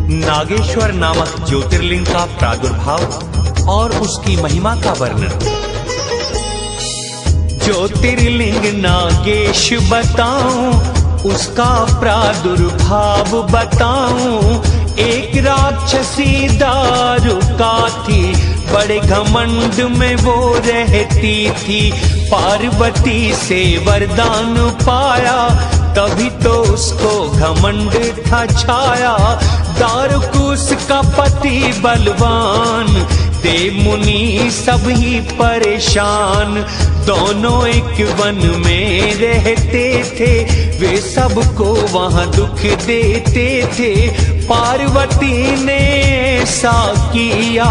नागेश्वर नामक ज्योतिर्लिंग का प्रादुर्भाव और उसकी महिमा का वर्णन। ज्योतिर्लिंग नागेश बताऊं, उसका प्रादुर्भाव बताऊं। एक राक्षसी दारुका थी, बड़े घमंड में वो रहती थी। पार्वती से वरदान पाया, तभी तो उसको घमंड था छाया। दारुकुस का पति बलवान, देव मुनि सब ही परेशान। दोनों एक वन में रहते थे, वे सबको वहां दुख देते थे। पार्वती ने ऐसा किया,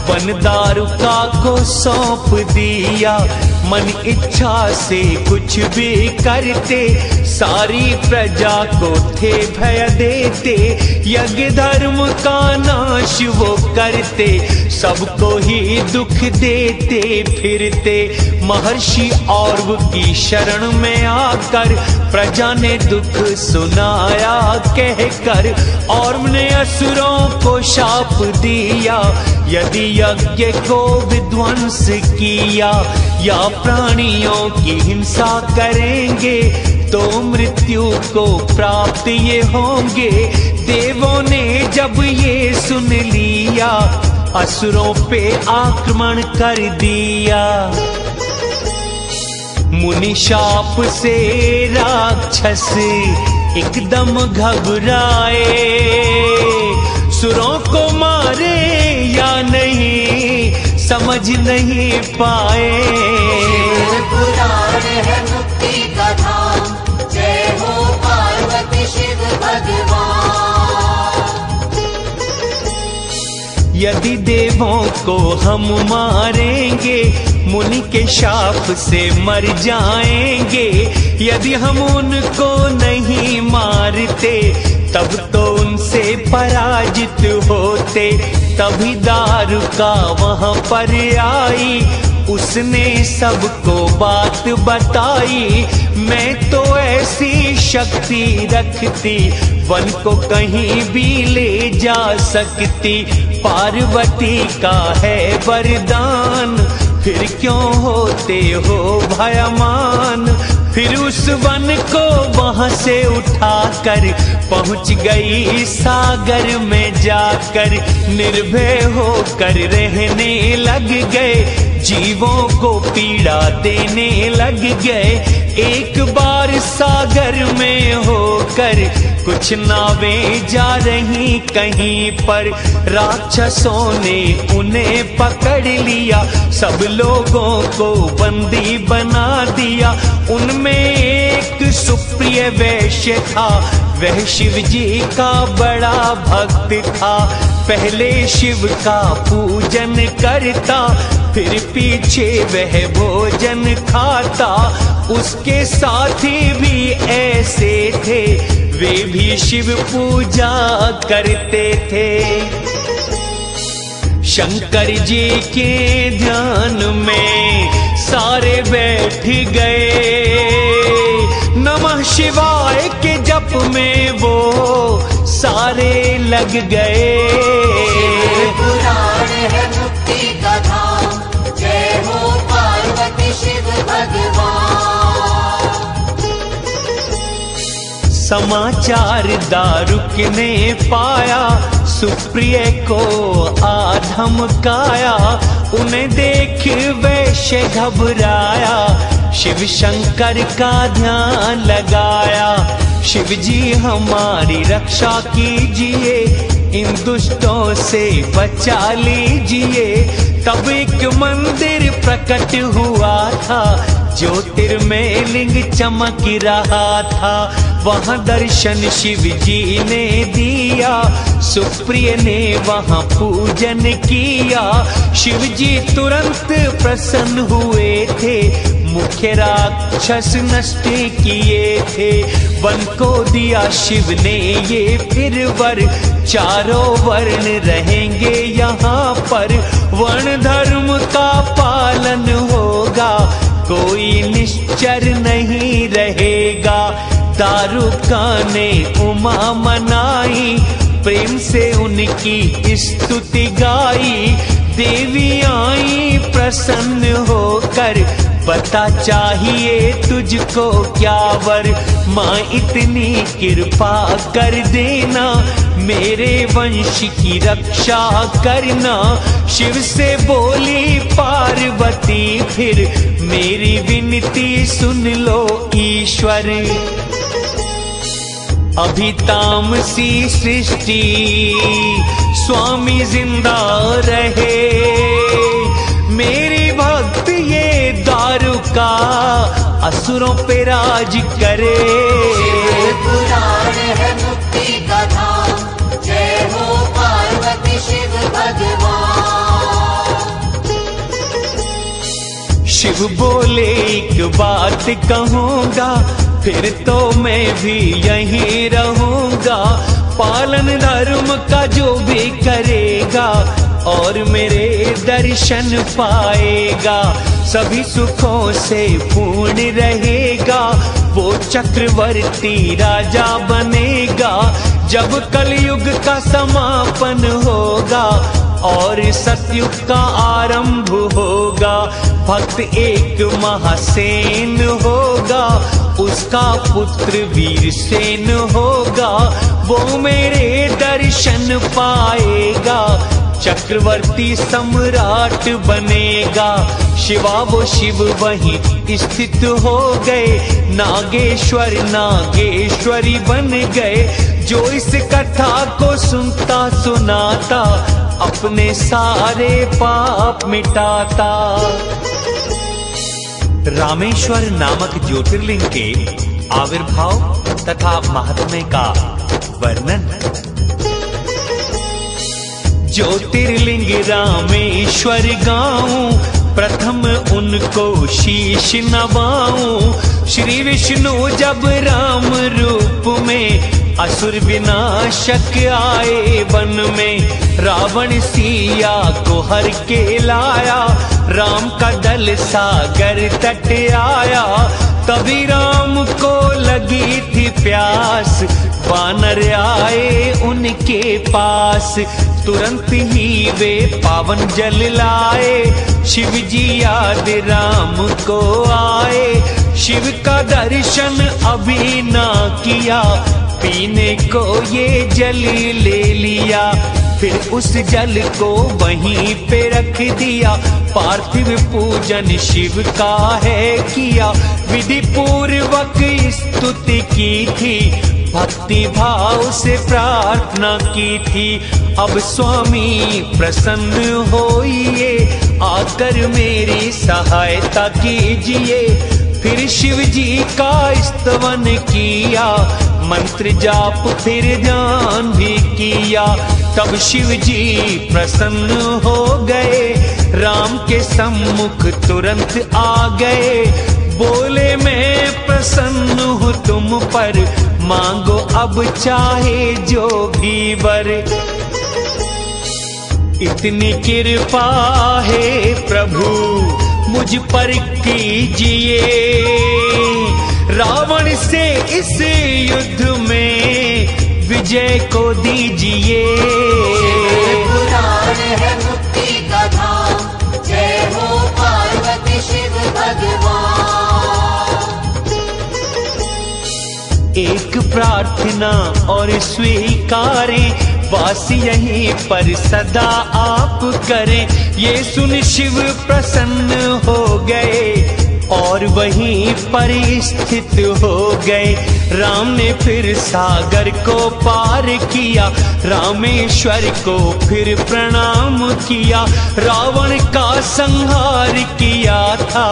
वन दारुका को सौंप दिया। मन इच्छा से कुछ भी करते, सारी प्रजा को थे भय देते। यज्ञ धर्म का नाश वो करते, सबको ही दुख देते फिरते। महर्षि औरव की शरण में आकर प्रजा ने दुख सुनाया कहकर। औरव ने असुरों को शाप दिया, यदि यज्ञ को विध्वंस किया या प्राणियों की हिंसा करेंगे तो मृत्यु को प्राप्त ये होंगे। देवों ने जब ये सुन लिया, असुरों पे आक्रमण कर दिया। मुनि शाप से राक्षस एकदम घबराए, सुरों को मारे या नहीं समझ नहीं पाए। पुराण है मुक्ति का धाम, जय हो पार्वती शिव भगवान। यदि देवों को हम मारेंगे, मुनि के शाप से मर जाएंगे। यदि हम उनको नहीं मारते, तब तो उनसे पराजित होते। तभी दारुका वहां पर आई, उसने सबको बात बताई। मैं तो ऐसी शक्ति रखती, वन को कहीं भी ले जा सकती। पार्वती का है वरदान, फिर क्यों होते हो भयमान। फिर उस वन को वहां से उठाकर पहुंच गई सागर में जाकर। निर्भय होकर रहने लग गए, जीवों को पीड़ा देने लग गए। एक बार सागर में होकर कुछ नावें जा रही कहीं पर, राक्षसों ने उन्हें पकड़ लिया। सब लोगों को बंदी बना दिया। उनमें एक सुप्रिय वैश्य था, वह शिव जी का बड़ा भक्त था। पहले शिव का पूजन करता, फिर पीछे वह भोजन खाता। उसके साथी भी ऐसे थे, वे भी शिव पूजा करते थे। शंकर जी के ध्यान में सारे बैठ गए, नमः शिवाय के जप में वो सारे लग गए। पुराण है मुक्ति का धाम, जय हो पार्वती शिव भगवान। समाचार दारुक ने पाया, सुप्रिय को आधमकाया। उन्हें देख वैश्य घबराया, शिव शंकर का ध्यान लगाया। शिव जी हमारी रक्षा कीजिए, इन दुष्टों से बचा लीजिए। तब एक मंदिर प्रकट हुआ था, ज्योतिर्मय लिंग चमक रहा था। वहां दर्शन शिव जी ने दिया, सुप्रिय ने वहां पूजन किया। शिव जी तुरंत प्रसन्न हुए थे, मुख्य राक्षस नष्ट किए थे। वन को दिया शिव ने ये फिर वर, चारों वर्ण रहेंगे यहाँ पर। वर्ण धर्म का पालन होगा, कोई निश्चर नहीं रहेगा। दारुका ने उमा मनाई, प्रेम से उनकी स्तुति गाई। देवी आई प्रसन्न होकर, बता चाहिए तुझको क्या वर। माँ इतनी कृपा कर देना, मेरे वंश की रक्षा करना। शिव से बोली पार्वती फिर, मेरी विनती सुन लो ईश्वर। अभी तामसी सृष्टि स्वामी जिंदा रहे, मेरी भक्त ये दारुका असुरों पे राज करे। पुराण है मुक्ति का धाम, जय हो पार्वती शिव भगवान। शिव बोले एक बात कहूँगा, फिर तो मैं भी यहीं रहूँगा। पालन धर्म का जो भी करेगा, और मेरे दर्शन पाएगा, सभी सुखों से पूर्ण रहेगा। वो चक्रवर्ती राजा बनेगा, जब कलयुग का समापन होगा और सतयुग का आरंभ होगा। भक्त एक महासेन होगा, उसका पुत्र वीरसेन होगा। वो मेरे दर्शन पाएगा, चक्रवर्ती सम्राट बनेगा। शिवा वो शिव वहीं स्थित हो गए, नागेश्वर नागेश्वरी बन गए। जो इस कथा को सुनता सुनाता, अपने सारे पाप मिटाता। रामेश्वर नामक ज्योतिर्लिंग के आविर्भाव तथा महात्म्य का वर्णन। ज्योतिर्लिंग रामेश्वर गाऊं, प्रथम उनको शीश नवाऊं। श्री विष्णु जब राम रूप में, असुर विनाशक आए वन में। रावण सिया को हर के लाया, राम का दल सागर तट आया। तभी राम को लगी थी प्यास, वानर आए उनके पास। तुरंत ही वे पावन जल लाए, शिव जी याद राम को आए। शिव का दर्शन अभी ना किया, पीने को ये जल ले लिया। फिर उस जल को वहीं पे रख दिया, पार्थिव पूजन शिव का है किया। विधि पूर्वक स्तुति की थी, भक्ति भाव से प्रार्थना की थी। अब स्वामी प्रसन्न होइए, आकर मेरी सहायता कीजिए। फिर शिव जी का स्तवन किया, मंत्र जाप फिर ध्यान भी किया। तब शिव जी प्रसन्न हो गए, राम के सम्मुख तुरंत आ गए। बोले मैं प्रसन्न हूँ तुम पर, मांगो अब चाहे जो भी वर। इतनी कृपा है प्रभु मुझ पर कीजिए, रावण से इस युद्ध में विजय को दीजिए। पुराण है मुक्ति का धाम, जय हो पार्वती शिव भगवान। एक प्रार्थना और स्वीकारें, वास यहीं पर सदा आप करें। ये सुन शिव प्रसन्न हो गए और वहीं पर स्थित हो गए। राम ने फिर सागर को पार किया, रामेश्वर को फिर प्रणाम किया। रावण का संहार किया था,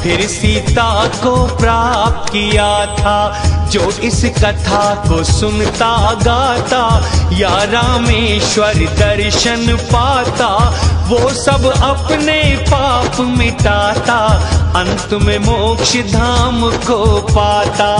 फिर सीता को प्राप्त किया था। जो इस कथा को सुनता गाता, या रामेश्वर दर्शन पाता, वो सब अपने पाप मिटाता, अंत में मोक्ष धाम को पाता।